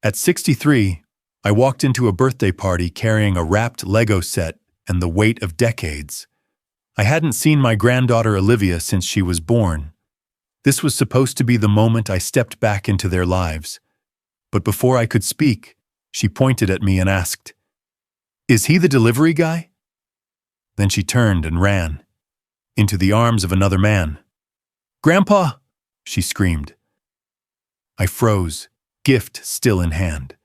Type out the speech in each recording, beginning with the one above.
At 63, I walked into a birthday party carrying a wrapped Lego set and the weight of decades. I hadn't seen my granddaughter Olivia since she was born. This was supposed to be the moment I stepped back into their lives. But before I could speak, she pointed at me and asked, "Is he the delivery guy?" Then she turned and ran, into the arms of another man. "Grandpa!" she screamed. I froze, gift still in hand.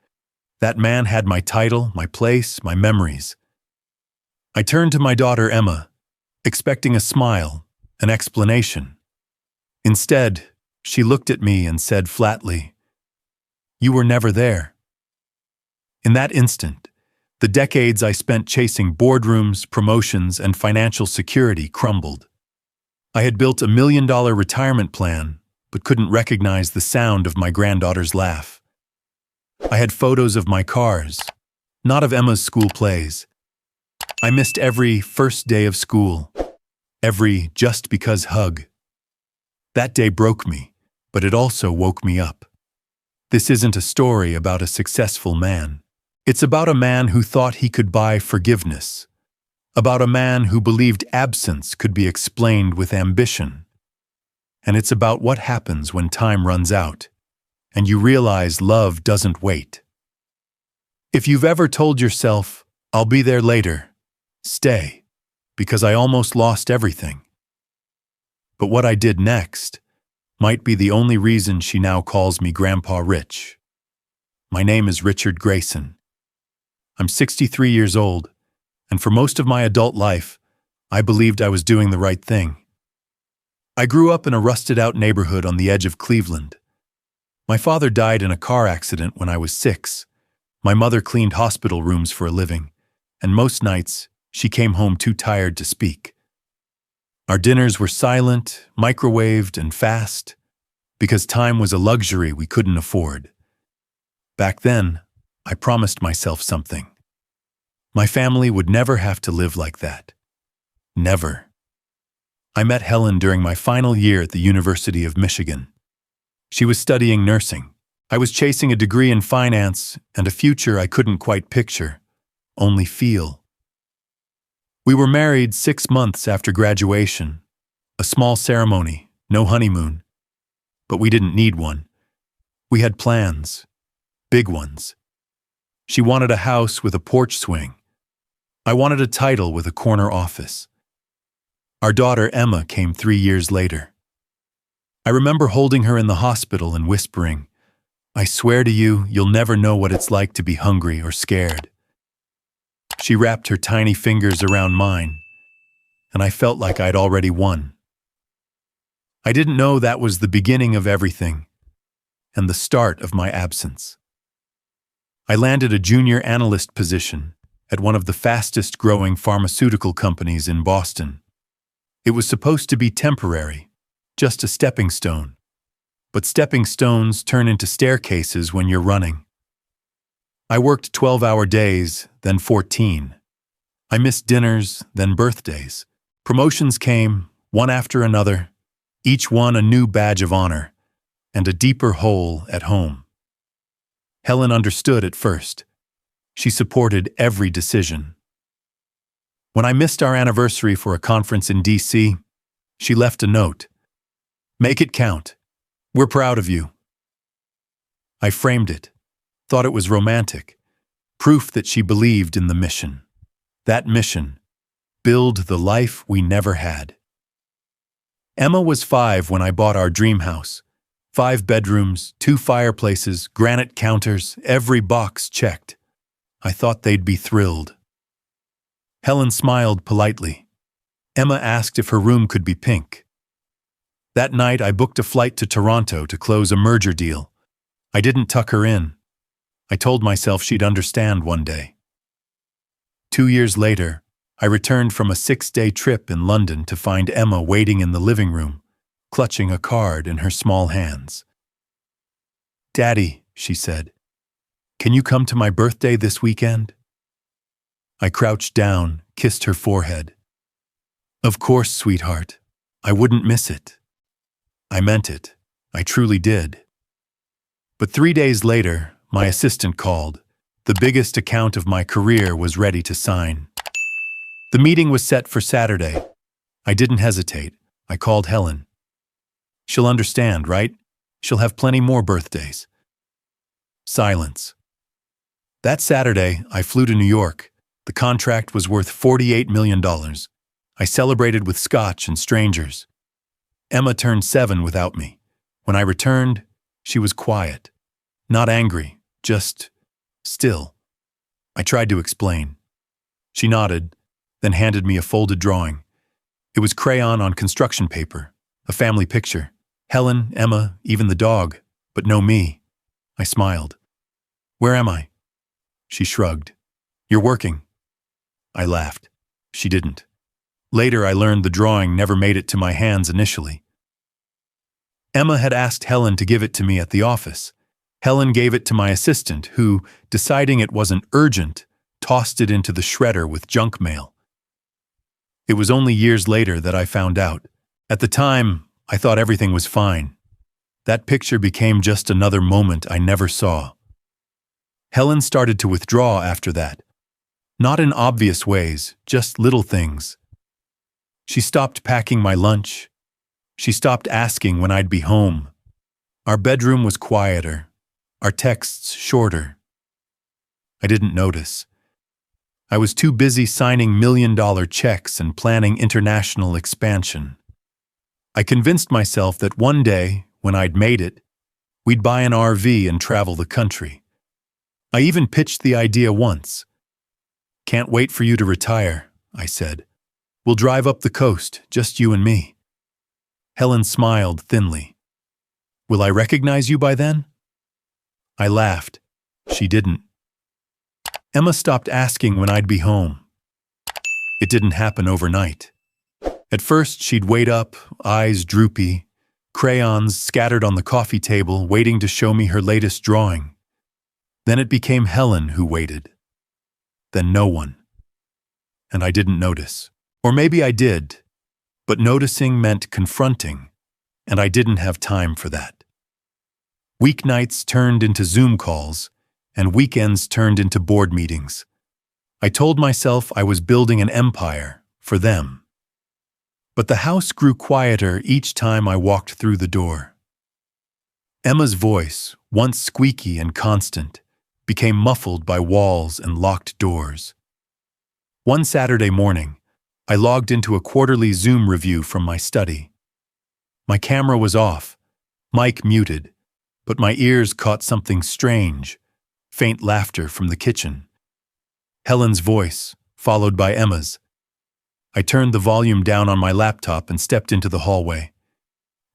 That man had my title, my place, my memories. I turned to my daughter Emma, expecting a smile, an explanation. Instead, she looked at me and said flatly, "You were never there." In that instant, the decades I spent chasing boardrooms, promotions, and financial security crumbled. I had built $1 million retirement plan, but couldn't recognize the sound of my granddaughter's laugh. I had photos of my cars, not of Emma's school plays. I missed every first day of school, every just because hug. That day broke me, but it also woke me up. This isn't a story about a successful man. It's about a man who thought he could buy forgiveness, about a man who believed absence could be explained with ambition. And it's about what happens when time runs out, and you realize love doesn't wait. If you've ever told yourself, "I'll be there later," stay, because I almost lost everything. But what I did next might be the only reason she now calls me Grandpa Rich. My name is Richard Grayson. I'm 63 years old, and for most of my adult life, I believed I was doing the right thing. I grew up in a rusted-out neighborhood on the edge of Cleveland. My father died in a car accident when I was 6. My mother cleaned hospital rooms for a living, and most nights, she came home too tired to speak. Our dinners were silent, microwaved, and fast, because time was a luxury we couldn't afford. Back then, I promised myself something. My family would never have to live like that. Never. I met Helen during my final year at the University of Michigan. She was studying nursing. I was chasing a degree in finance and a future I couldn't quite picture, only feel. We were married 6 months after graduation. A small ceremony, no honeymoon. But we didn't need one. We had plans, big ones. She wanted a house with a porch swing. I wanted a title with a corner office. Our daughter Emma came 3 years later. I remember holding her in the hospital and whispering, "I swear to you, you'll never know what it's like to be hungry or scared." She wrapped her tiny fingers around mine, and I felt like I'd already won. I didn't know that was the beginning of everything, and the start of my absence. I landed a junior analyst position at one of the fastest-growing pharmaceutical companies in Boston. It was supposed to be temporary, just a stepping stone. But stepping stones turn into staircases when you're running. I worked 12-hour days, then 14. I missed dinners, then birthdays. Promotions came, one after another, each one a new badge of honor, and a deeper hole at home. Helen understood at first. She supported every decision. When I missed our anniversary for a conference in D.C., she left a note. "Make it count. We're proud of you." I framed it, thought it was romantic, proof that she believed in the mission. That mission, build the life we never had. Emma was 5 when I bought our dream house. 5 bedrooms, 2 fireplaces, granite counters, every box checked. I thought they'd be thrilled. Helen smiled politely. Emma asked if her room could be pink. That night, I booked a flight to Toronto to close a merger deal. I didn't tuck her in. I told myself she'd understand one day. 2 years later, I returned from a 6-day trip in London to find Emma waiting in the living room, clutching a card in her small hands. "Daddy," she said, "can you come to my birthday this weekend?" I crouched down, kissed her forehead. "Of course, sweetheart. I wouldn't miss it." I meant it. I truly did. But 3 days later, my assistant called. The biggest account of my career was ready to sign. The meeting was set for Saturday. I didn't hesitate. I called Helen. She'll understand, right? She'll have plenty more birthdays. Silence. That Saturday, I flew to New York. The contract was worth $48 million. I celebrated with scotch and strangers. Emma turned 7 without me. When I returned, she was quiet. Not angry, just still. I tried to explain. She nodded, then handed me a folded drawing. It was crayon on construction paper, a family picture. Helen, Emma, even the dog, but no me. I smiled. Where am I? She shrugged. You're working. I laughed. She didn't. Later, I learned the drawing never made it to my hands initially. Emma had asked Helen to give it to me at the office. Helen gave it to my assistant, who, deciding it wasn't urgent, tossed it into the shredder with junk mail. It was only years later that I found out. At the time, I thought everything was fine. That picture became just another moment I never saw. Helen started to withdraw after that. Not in obvious ways, just little things. She stopped packing my lunch. She stopped asking when I'd be home. Our bedroom was quieter, our texts shorter. I didn't notice. I was too busy signing million-dollar checks and planning international expansion. I convinced myself that one day, when I'd made it, we'd buy an RV and travel the country. I even pitched the idea once. Can't wait for you to retire, I said. We'll drive up the coast, just you and me. Helen smiled thinly. Will I recognize you by then? I laughed. She didn't. Emma stopped asking when I'd be home. It didn't happen overnight. At first, she'd wait up, eyes droopy, crayons scattered on the coffee table, waiting to show me her latest drawing. Then it became Helen who waited. Then no one. And I didn't notice. Or maybe I did, but noticing meant confronting, and I didn't have time for that. Weeknights turned into Zoom calls, and weekends turned into board meetings. I told myself I was building an empire for them. But the house grew quieter each time I walked through the door. Emma's voice, once squeaky and constant, became muffled by walls and locked doors. One Saturday morning, I logged into a quarterly Zoom review from my study. My camera was off, mic muted, but my ears caught something strange, faint laughter from the kitchen. Helen's voice, followed by Emma's. I turned the volume down on my laptop and stepped into the hallway.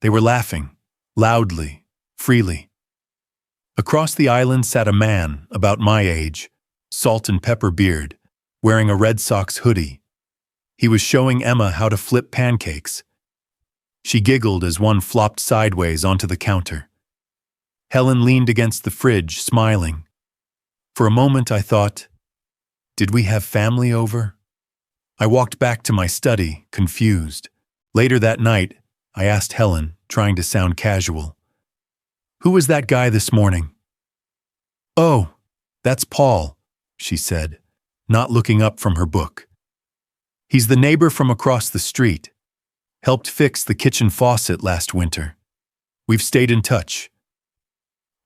They were laughing, loudly, freely. Across the island sat a man, about my age, salt and pepper beard, wearing a Red Sox hoodie. He was showing Emma how to flip pancakes. She giggled as one flopped sideways onto the counter. Helen leaned against the fridge, smiling. For a moment I thought, did we have family over? I walked back to my study, confused. Later that night, I asked Helen, trying to sound casual. Who was that guy this morning? Oh, that's Paul, she said, not looking up from her book. He's the neighbor from across the street. Helped fix the kitchen faucet last winter. We've stayed in touch.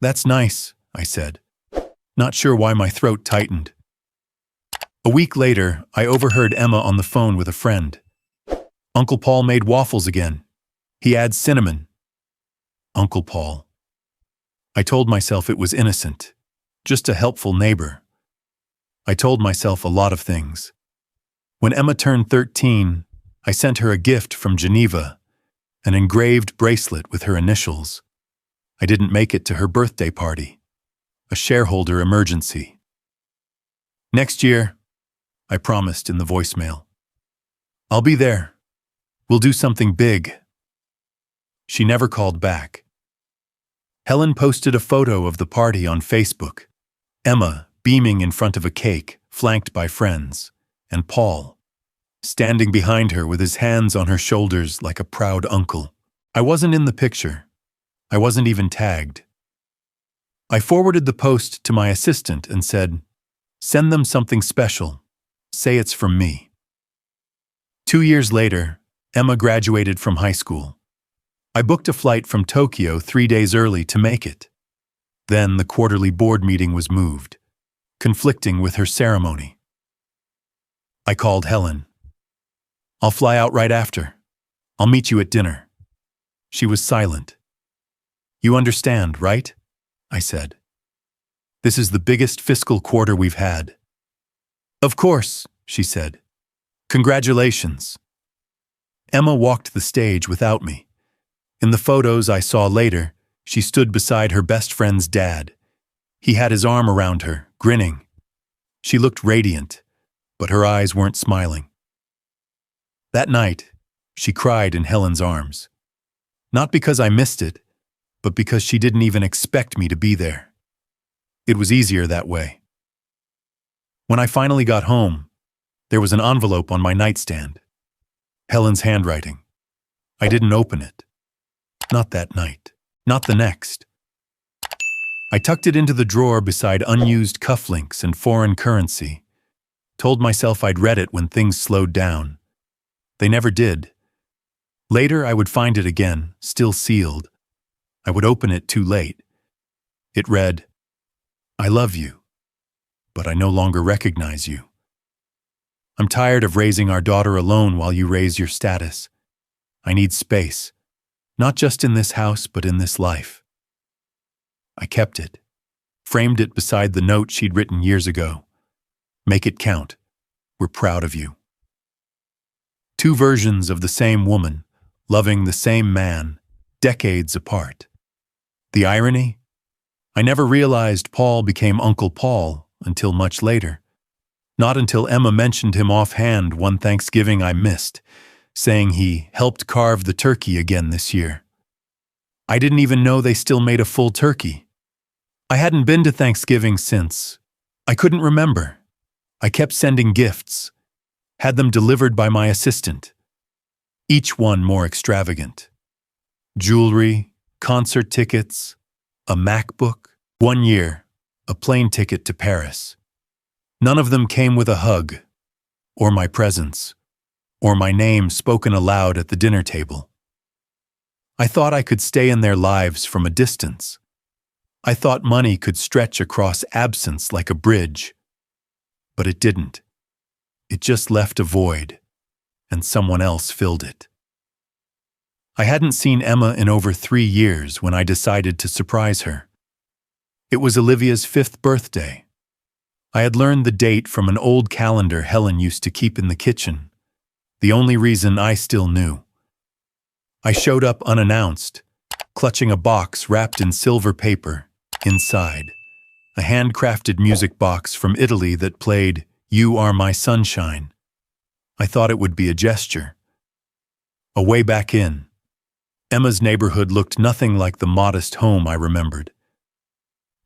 That's nice, I said, not sure why my throat tightened. A week later, I overheard Emma on the phone with a friend. Uncle Paul made waffles again. He adds cinnamon. Uncle Paul. I told myself it was innocent, just a helpful neighbor. I told myself a lot of things. When Emma turned 13, I sent her a gift from Geneva, an engraved bracelet with her initials. I didn't make it to her birthday party. A shareholder emergency. Next year, I promised in the voicemail. I'll be there. We'll do something big. She never called back. Helen posted a photo of the party on Facebook. Emma beaming in front of a cake, flanked by friends, and Paul standing behind her with his hands on her shoulders like a proud uncle. I wasn't in the picture. I wasn't even tagged. I forwarded the post to my assistant and said, "Send them something special. Say it's from me." 2 years later, Emma graduated from high school. I booked a flight from Tokyo 3 days early to make it. Then the quarterly board meeting was moved, conflicting with her ceremony. I called Helen. "I'll fly out right after. I'll meet you at dinner." She was silent. "You understand, right?" I said. "This is the biggest fiscal quarter we've had." "Of course," she said. "Congratulations." Emma walked the stage without me. In the photos I saw later, she stood beside her best friend's dad. He had his arm around her, grinning. She looked radiant, but her eyes weren't smiling. That night, she cried in Helen's arms. Not because I missed it, but because she didn't even expect me to be there. It was easier that way. When I finally got home, there was an envelope on my nightstand. Helen's handwriting. I didn't open it. Not that night. Not the next. I tucked it into the drawer beside unused cufflinks and foreign currency. Told myself I'd read it when things slowed down. They never did. Later I would find it again, still sealed. I would open it too late. It read, "I love you, but I no longer recognize you. I'm tired of raising our daughter alone while you raise your status. I need space, not just in this house, but in this life." I kept it, framed it beside the note she'd written years ago. "Make it count. We're proud of you." Two versions of the same woman, loving the same man, decades apart. The irony? I never realized Paul became Uncle Paul until much later. Not until Emma mentioned him offhand one Thanksgiving I missed, saying he helped carve the turkey again this year. I didn't even know they still made a full turkey. I hadn't been to Thanksgiving since. I couldn't remember. I kept sending gifts, had them delivered by my assistant. Each one more extravagant. Jewelry, concert tickets, a MacBook, 1 year, a plane ticket to Paris. None of them came with a hug, or my presence, or my name spoken aloud at the dinner table. I thought I could stay in their lives from a distance. I thought money could stretch across absence like a bridge. But it didn't. It just left a void, and someone else filled it. I hadn't seen Emma in over 3 years when I decided to surprise her. It was Olivia's 5th birthday. I had learned the date from an old calendar Helen used to keep in the kitchen, the only reason I still knew. I showed up unannounced, clutching a box wrapped in silver paper. Inside, a handcrafted music box from Italy that played "You Are My Sunshine." I thought it would be a gesture. A way back in, Emma's neighborhood looked nothing like the modest home I remembered.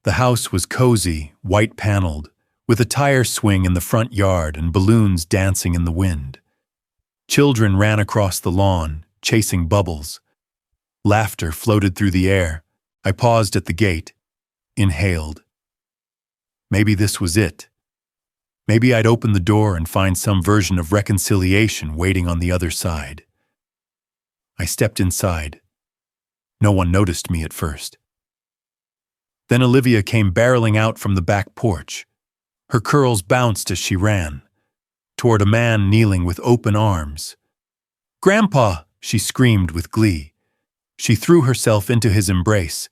The house was cozy, white-paneled, with a tire swing in the front yard and balloons dancing in the wind. Children ran across the lawn, chasing bubbles. Laughter floated through the air. I paused at the gate, inhaled. Maybe this was it. Maybe I'd open the door and find some version of reconciliation waiting on the other side. I stepped inside. No one noticed me at first. Then Olivia came barreling out from the back porch. Her curls bounced as she ran, toward a man kneeling with open arms. "Grandpa!" she screamed with glee. She threw herself into his embrace.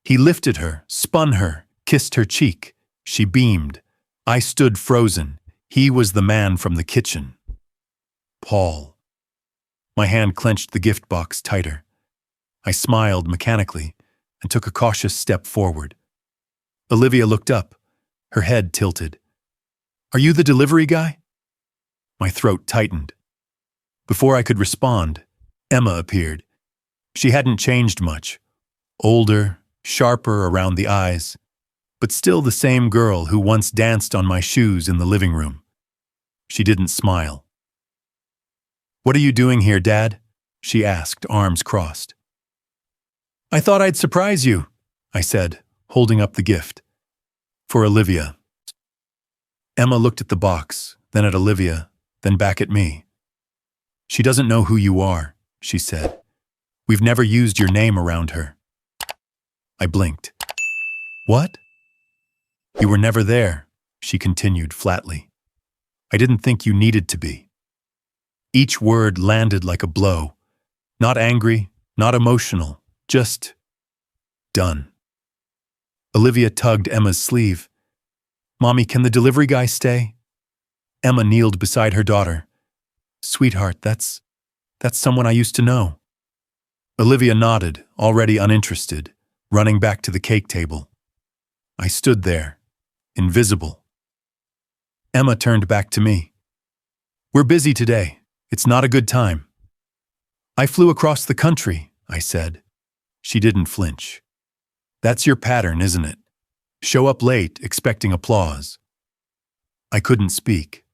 He lifted her, spun her, kissed her cheek. She beamed. I stood frozen. He was the man from the kitchen. Paul. My hand clenched the gift box tighter. I smiled mechanically and took a cautious step forward. Olivia looked up, her head tilted. "Are you the delivery guy?" My throat tightened. Before I could respond, Emma appeared. She hadn't changed much. Older, sharper around the eyes, but still the same girl who once danced on my shoes in the living room. She didn't smile. "What are you doing here, Dad?" she asked, arms crossed. "I thought I'd surprise you," I said, holding up the gift. For Olivia. Emma looked at the box, then at Olivia, then back at me. She doesn't know who you are, she said. We've never used your name around her. I blinked. What? You were never there, she continued flatly. I didn't think you needed to be. Each word landed like a blow. Not angry, not emotional, just done. Olivia tugged Emma's sleeve. Mommy, can the delivery guy stay? Emma kneeled beside her daughter. Sweetheart, that's someone I used to know. Olivia nodded, already uninterested, running back to the cake table. I stood there, invisible. Emma turned back to me. We're busy today. It's not a good time. I flew across the country, I said. She didn't flinch. That's your pattern, isn't it? Show up late, expecting applause. I couldn't speak.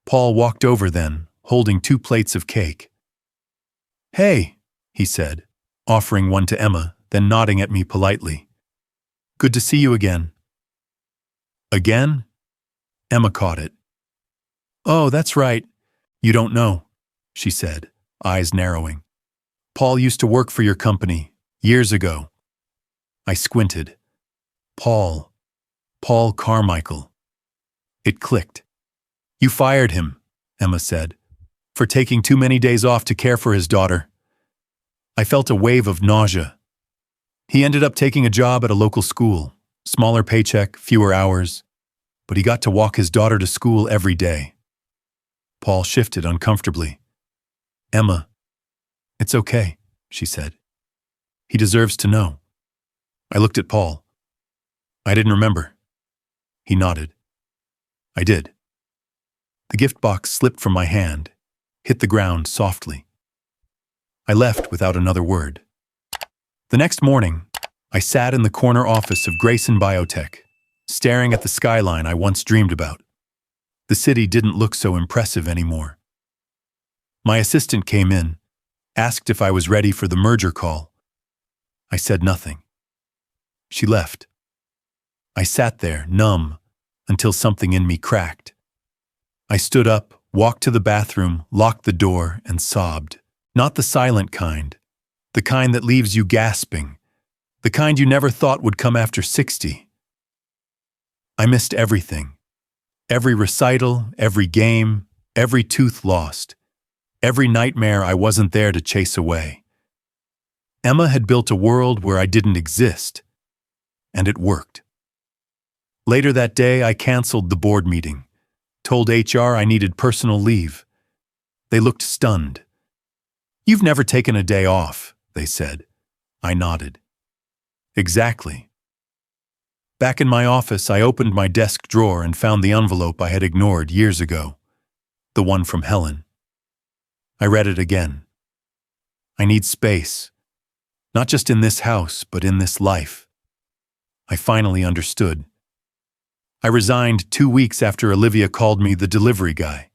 Paul walked over then, holding 2 plates of cake. Hey, he said, offering one to Emma, then nodding at me politely. Good to see you again. Again? Emma caught it. Oh, that's right. You don't know, she said, eyes narrowing. Paul used to work for your company, years ago. I squinted. Paul Carmichael. It clicked. You fired him, Emma said, for taking too many days off to care for his daughter. I felt a wave of nausea. He ended up taking a job at a local school, smaller paycheck, fewer hours, but he got to walk his daughter to school every day. Paul shifted uncomfortably. Emma, it's okay, she said. He deserves to know. I looked at Paul. I didn't remember. He nodded. I did. The gift box slipped from my hand, hit the ground softly. I left without another word. The next morning, I sat in the corner office of Grayson Biotech, staring at the skyline I once dreamed about. The city didn't look so impressive anymore. My assistant came in, asked if I was ready for the merger call. I said nothing. She left. I sat there, numb, until something in me cracked. I stood up, walked to the bathroom, locked the door, and sobbed. Not the silent kind, the kind that leaves you gasping, the kind you never thought would come after 60. I missed everything. Every recital, every game, every tooth lost, every nightmare I wasn't there to chase away. Emma had built a world where I didn't exist, and it worked. Later that day, I canceled the board meeting, told HR I needed personal leave. They looked stunned. You've never taken a day off, they said. I nodded. Exactly. Back in my office, I opened my desk drawer and found the envelope I had ignored years ago, the one from Helen. I read it again. I need space, not just in this house, but in this life. I finally understood. I resigned 2 weeks after Olivia called me the delivery guy.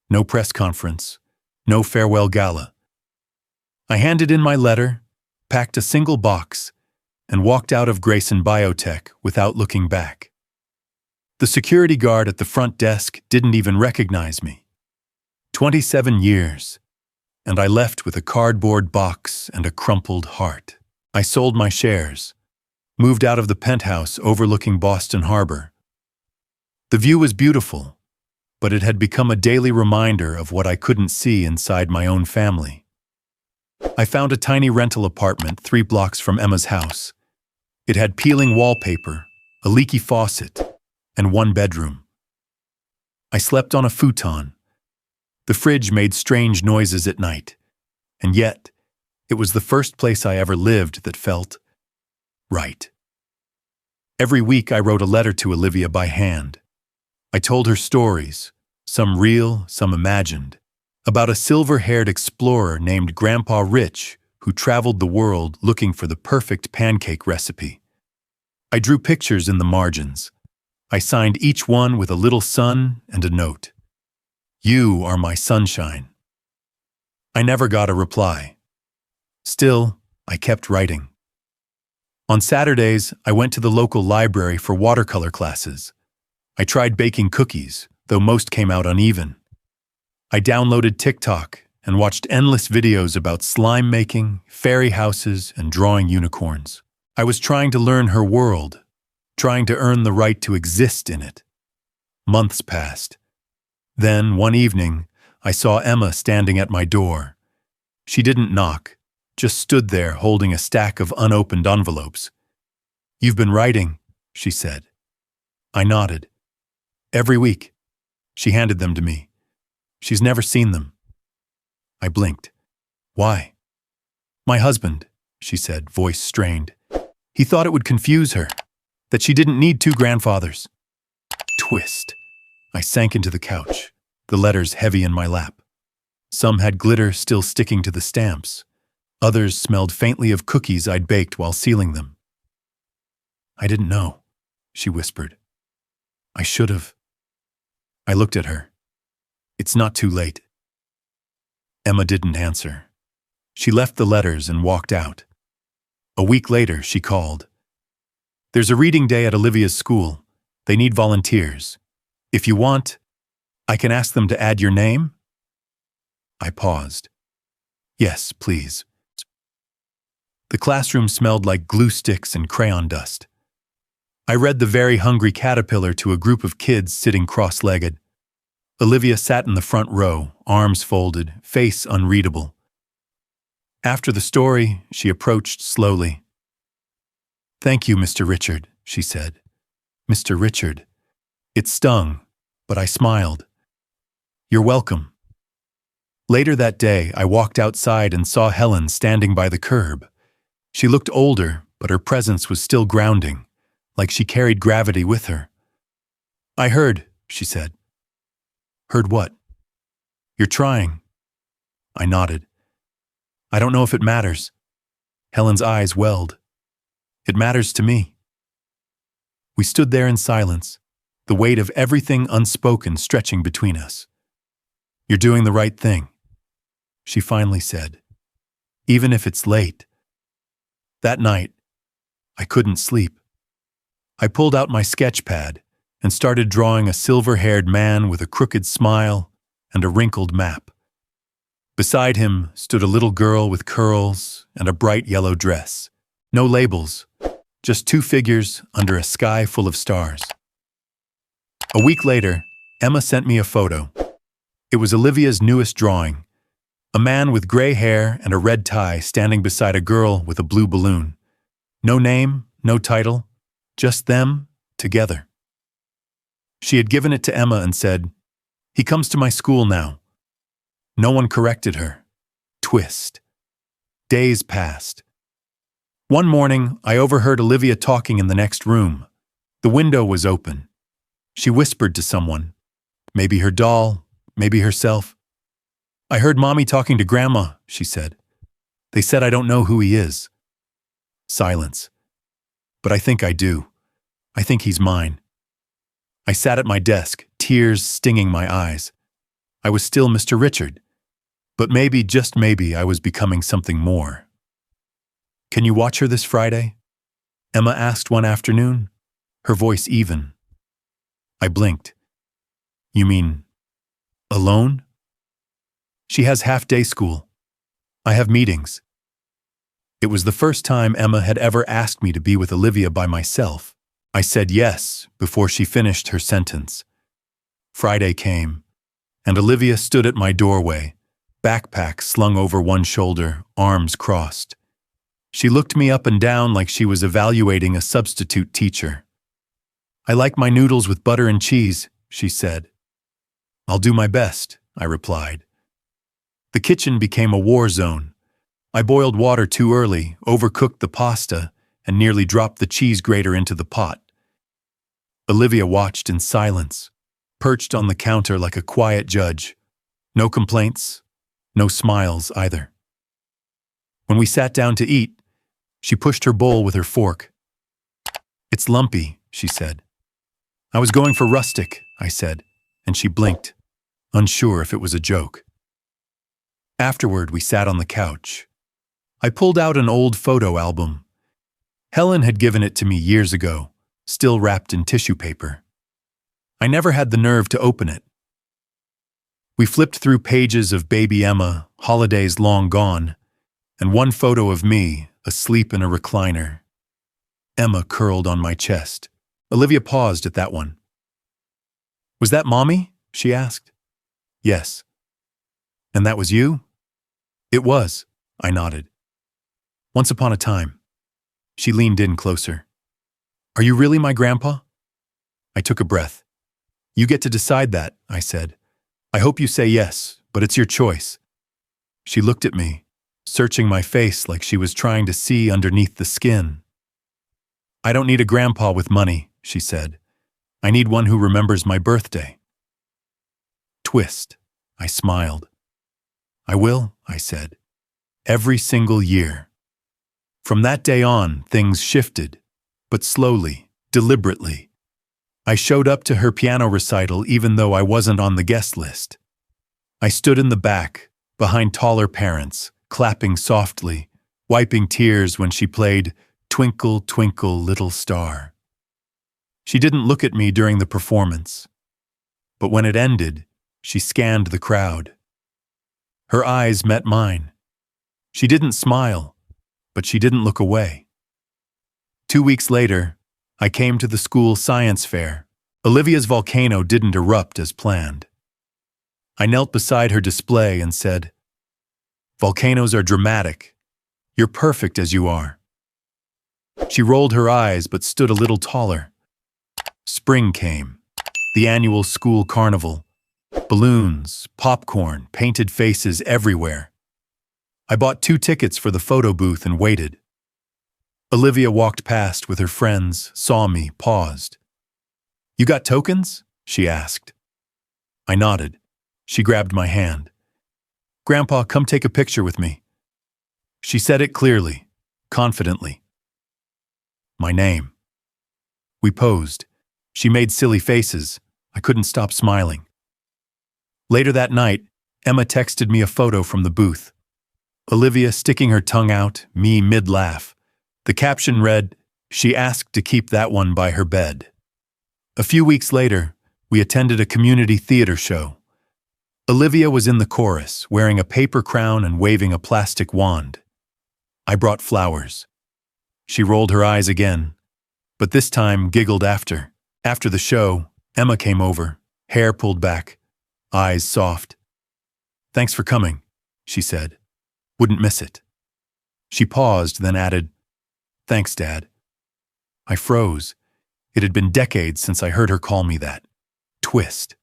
No press conference, no farewell gala. I handed in my letter, packed a single box, and walked out of Grayson Biotech without looking back. The security guard at the front desk didn't even recognize me. 27 years, and I left with a cardboard box and a crumpled heart. I sold my shares, moved out of the penthouse overlooking Boston Harbor. The view was beautiful, but it had become a daily reminder of what I couldn't see inside my own family. I found a tiny rental apartment 3 blocks from Emma's house. It had peeling wallpaper, a leaky faucet, and 1 bedroom. I slept on a futon. The fridge made strange noises at night, and yet it was the first place I ever lived that felt right. Every week I wrote a letter to Olivia by hand. I told her stories, some real, some imagined, about a silver-haired explorer named Grandpa Rich who traveled the world looking for the perfect pancake recipe. I drew pictures in the margins. I signed each one with a little sun and a note. You are my sunshine. I never got a reply. Still, I kept writing. On Saturdays, I went to the local library for watercolor classes. I tried baking cookies, though most came out uneven. I downloaded TikTok and watched endless videos about slime making, fairy houses, and drawing unicorns. I was trying to learn her world, trying to earn the right to exist in it. Months passed. Then, one evening, I saw Emma standing at my door. She didn't knock, just stood there holding a stack of unopened envelopes. "You've been writing," she said. I nodded. "Every week." She handed them to me. "She's never seen them." I blinked. "Why?" "My husband," she said, voice strained. "He thought it would confuse her, that she didn't need two grandfathers." Twist. I sank into the couch, the letters heavy in my lap. Some had glitter still sticking to the stamps. Others smelled faintly of cookies I'd baked while sealing them. "I didn't know," she whispered. "I should have." I looked at her. "It's not too late." Emma didn't answer. She left the letters and walked out. A week later, she called. "There's a reading day at Olivia's school. They need volunteers. If you want, I can ask them to add your name?" I paused. "Yes, please." The classroom smelled like glue sticks and crayon dust. I read The Very Hungry Caterpillar to a group of kids sitting cross-legged. Olivia sat in the front row, arms folded, face unreadable. After the story, she approached slowly. "Thank you, Mr. Richard," she said. "Mr. Richard." It stung, but I smiled. "You're welcome." Later that day, I walked outside and saw Helen standing by the curb. She looked older, but her presence was still grounding, like she carried gravity with her. "I heard," she said. "Heard what?" "You're trying." I nodded. "I don't know if it matters." Helen's eyes welled. "It matters to me." We stood there in silence, the weight of everything unspoken stretching between us. "You're doing the right thing," she finally said, "even if it's late." That night, I couldn't sleep. I pulled out my sketch pad and started drawing a silver-haired man with a crooked smile and a wrinkled map. Beside him stood a little girl with curls and a bright yellow dress. No labels, just two figures under a sky full of stars. A week later, Emma sent me a photo. It was Olivia's newest drawing. A man with gray hair and a red tie standing beside a girl with a blue balloon. No name, no title, just them, together. She had given it to Emma and said, "He comes to my school now." No one corrected her. Twist. Days passed. One morning, I overheard Olivia talking in the next room. The window was open. She whispered to someone. Maybe her doll, maybe herself. "I heard Mommy talking to Grandma," she said. "They said I don't know who he is." Silence. "But I think I do. I think he's mine." I sat at my desk, tears stinging my eyes. I was still Mr. Richard. But maybe, just maybe, I was becoming something more. "Can you watch her this Friday?" Emma asked one afternoon, her voice even. I blinked. "You mean, alone?" "She has half-day school. I have meetings." It was the first time Emma had ever asked me to be with Olivia by myself. I said yes before she finished her sentence. Friday came, and Olivia stood at my doorway, backpack slung over one shoulder, arms crossed. She looked me up and down like she was evaluating a substitute teacher. "I like my noodles with butter and cheese," she said. "I'll do my best," I replied. The kitchen became a war zone. I boiled water too early, overcooked the pasta, and nearly dropped the cheese grater into the pot. Olivia watched in silence, perched on the counter like a quiet judge. No complaints, no smiles either. When we sat down to eat, she pushed her bowl with her fork. "It's lumpy," she said. "I was going for rustic," I said, and she blinked, unsure if it was a joke. Afterward, we sat on the couch. I pulled out an old photo album. Helen had given it to me years ago, still wrapped in tissue paper. I never had the nerve to open it. We flipped through pages of baby Emma, holidays long gone, and one photo of me, asleep in a recliner. Emma curled on my chest. Olivia paused at that one. "Was that Mommy?" she asked. "Yes." "And that was you?" "It was," I nodded. "Once upon a time." She leaned in closer. "Are you really my grandpa?" I took a breath. "You get to decide that," I said. "I hope you say yes, but it's your choice." She looked at me, searching my face like she was trying to see underneath the skin. "I don't need a grandpa with money," she said. "I need one who remembers my birthday." Twist. I smiled. "I will," I said. "Every single year." From that day on, things shifted, but slowly, deliberately. I showed up to her piano recital even though I wasn't on the guest list. I stood in the back, behind taller parents, clapping softly, wiping tears when she played "Twinkle, Twinkle, Little Star." She didn't look at me during the performance, but when it ended, she scanned the crowd. Her eyes met mine. She didn't smile, but she didn't look away. 2 weeks later, I came to the school science fair. Olivia's volcano didn't erupt as planned. I knelt beside her display and said, "Volcanoes are dramatic. You're perfect as you are." She rolled her eyes but stood a little taller. Spring came, the annual school carnival. Balloons, popcorn, painted faces everywhere. I bought 2 tickets for the photo booth and waited. Olivia walked past with her friends, saw me, paused. "You got tokens?" she asked. I nodded. She grabbed my hand. "Grandpa, come take a picture with me." She said it clearly, confidently. My name. We posed. She made silly faces. I couldn't stop smiling. Later that night, Emma texted me a photo from the booth. Olivia sticking her tongue out, me mid-laugh. The caption read, "She asked to keep that one by her bed." A few weeks later, we attended a community theater show. Olivia was in the chorus, wearing a paper crown and waving a plastic wand. I brought flowers. She rolled her eyes again, but this time giggled after. After the show, Emma came over, hair pulled back, eyes soft. "Thanks for coming," she said. "Wouldn't miss it." She paused, then added, "Thanks, Dad." I froze. It had been decades since I heard her call me that. Twist.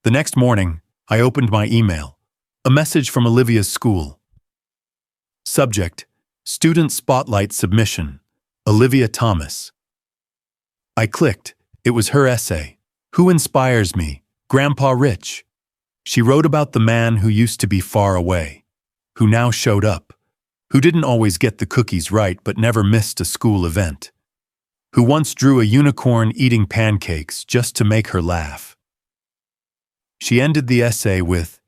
The next morning, I opened my email. A message from Olivia's school. Subject: Student Spotlight Submission. Olivia Thomas. I clicked. It was her essay. Who inspires me? Grandpa Rich. She wrote about the man who used to be far away, who now showed up, who didn't always get the cookies right but never missed a school event, who once drew a unicorn eating pancakes just to make her laugh. She ended the essay with,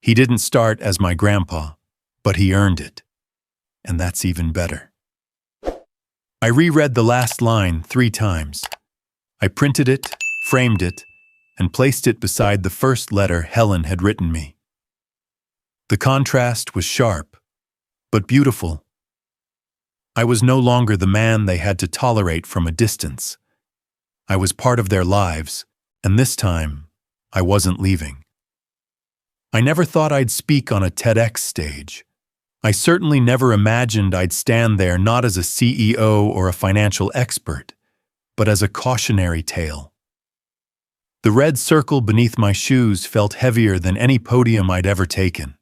"He didn't start as my grandpa, but he earned it. And that's even better." I reread the last line 3 times. I printed it, framed it, and placed it beside the first letter Helen had written me. The contrast was sharp, but beautiful. I was no longer the man they had to tolerate from a distance. I was part of their lives, and this time, I wasn't leaving. I never thought I'd speak on a TEDx stage. I certainly never imagined I'd stand there not as a CEO or a financial expert, but as a cautionary tale. The red circle beneath my shoes felt heavier than any podium I'd ever taken.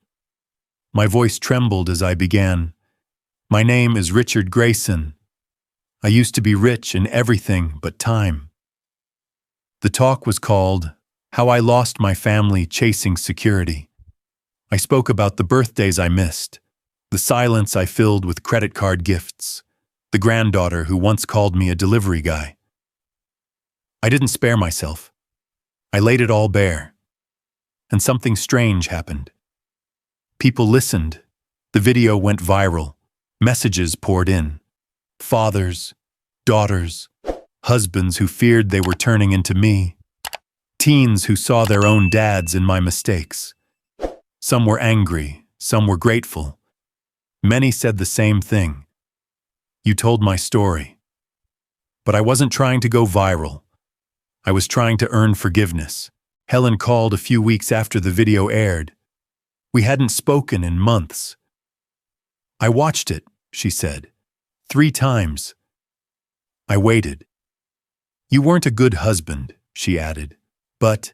My voice trembled as I began. "My name is Richard Grayson. I used to be rich in everything but time." The talk was called "How I Lost My Family Chasing Security." I spoke about the birthdays I missed, the silence I filled with credit card gifts, the granddaughter who once called me a delivery guy. I didn't spare myself. I laid it all bare. And something strange happened. People listened. The video went viral. Messages poured in. Fathers, daughters, husbands who feared they were turning into me, teens who saw their own dads in my mistakes. Some were angry, some were grateful. Many said the same thing. You told my story. But I wasn't trying to go viral. I was trying to earn forgiveness. Helen called a few weeks after the video aired. We hadn't spoken in months. I watched it, she said, 3 times. I waited. You weren't a good husband, she added, but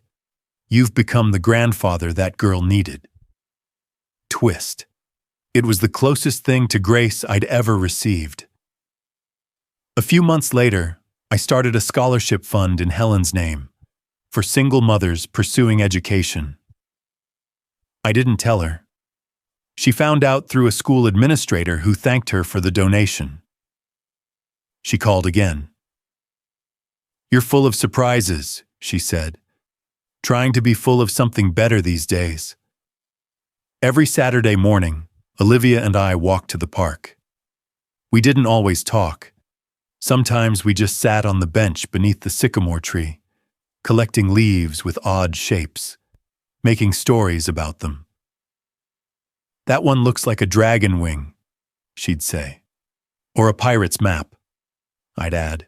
you've become the grandfather that girl needed. Twist. It was the closest thing to grace I'd ever received. A few months later, I started a scholarship fund in Helen's name for single mothers pursuing education. I didn't tell her. She found out through a school administrator who thanked her for the donation. She called again. You're full of surprises, she said, trying to be full of something better these days. Every Saturday morning, Olivia and I walked to the park. We didn't always talk. Sometimes we just sat on the bench beneath the sycamore tree, collecting leaves with odd shapes, making stories about them. That one looks like a dragon wing, she'd say. Or a pirate's map, I'd add.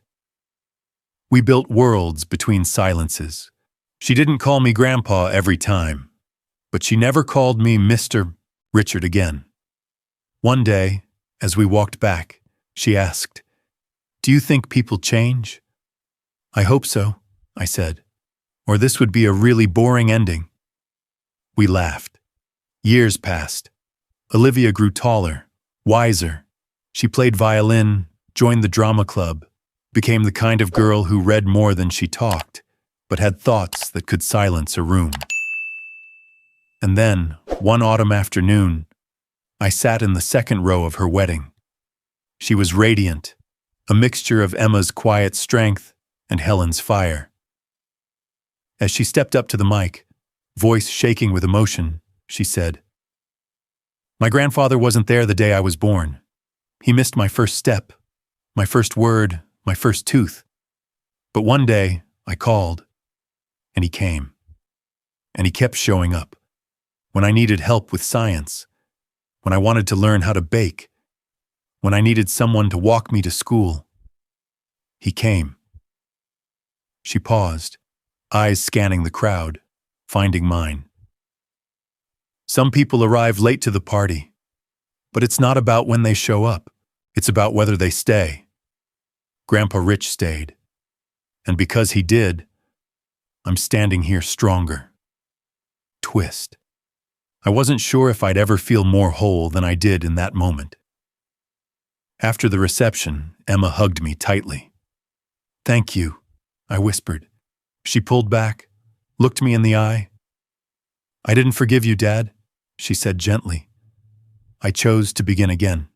We built worlds between silences. She didn't call me Grandpa every time, but she never called me Mr. Richard again. One day, as we walked back, she asked, "Do you think people change?" "I hope so," I said, "or this would be a really boring ending." We laughed. Years passed. Olivia grew taller, wiser. She played violin, joined the drama club, became the kind of girl who read more than she talked, but had thoughts that could silence a room. And then, one autumn afternoon, I sat in the second row of her wedding. She was radiant, a mixture of Emma's quiet strength and Helen's fire. As she stepped up to the mic, voice shaking with emotion, she said, "My grandfather wasn't there the day I was born. He missed my first step, my first word, my first tooth. But one day, I called, and he came. And he kept showing up. When I needed help with science, when I wanted to learn how to bake, when I needed someone to walk me to school, he came." She paused, eyes scanning the crowd, finding mine. Some people arrive late to the party, but it's not about when they show up. It's about whether they stay. Grandpa Rich stayed, and because he did, I'm standing here stronger. Twist. I wasn't sure if I'd ever feel more whole than I did in that moment. After the reception, Emma hugged me tightly. "Thank you," I whispered. She pulled back, looked me in the eye. "I didn't forgive you, Dad," she said gently. I chose to begin again.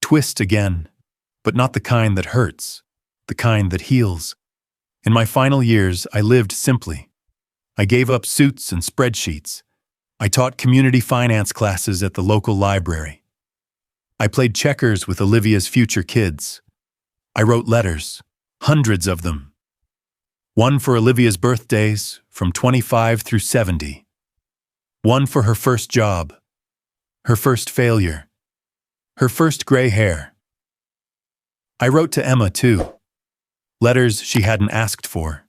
Twist again, but not the kind that hurts, the kind that heals. In my final years, I lived simply. I gave up suits and spreadsheets. I taught community finance classes at the local library. I played checkers with Olivia's future kids. I wrote letters, hundreds of them. One for Olivia's birthdays, from 25 through 70. One for her first job, her first failure, her first gray hair. I wrote to Emma, too. Letters she hadn't asked for.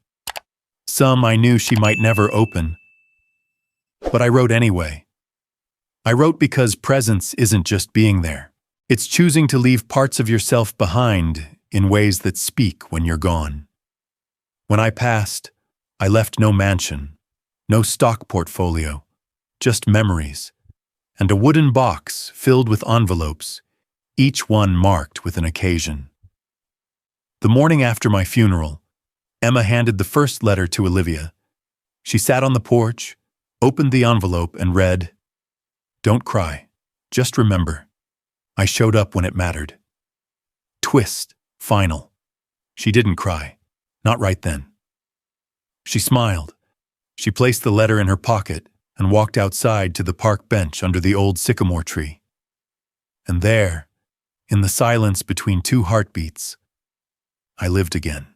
Some I knew she might never open. But I wrote anyway. I wrote because presence isn't just being there. It's choosing to leave parts of yourself behind in ways that speak when you're gone. When I passed, I left no mansion, no stock portfolio, just memories, and a wooden box filled with envelopes, each one marked with an occasion. The morning after my funeral, Emma handed the first letter to Olivia. She sat on the porch, opened the envelope, and read, "Don't cry. Just remember, I showed up when it mattered." Twist, final. She didn't cry. Not right then. She smiled. She placed the letter in her pocket and walked outside to the park bench under the old sycamore tree. And there, In the silence between two heartbeats, I lived again.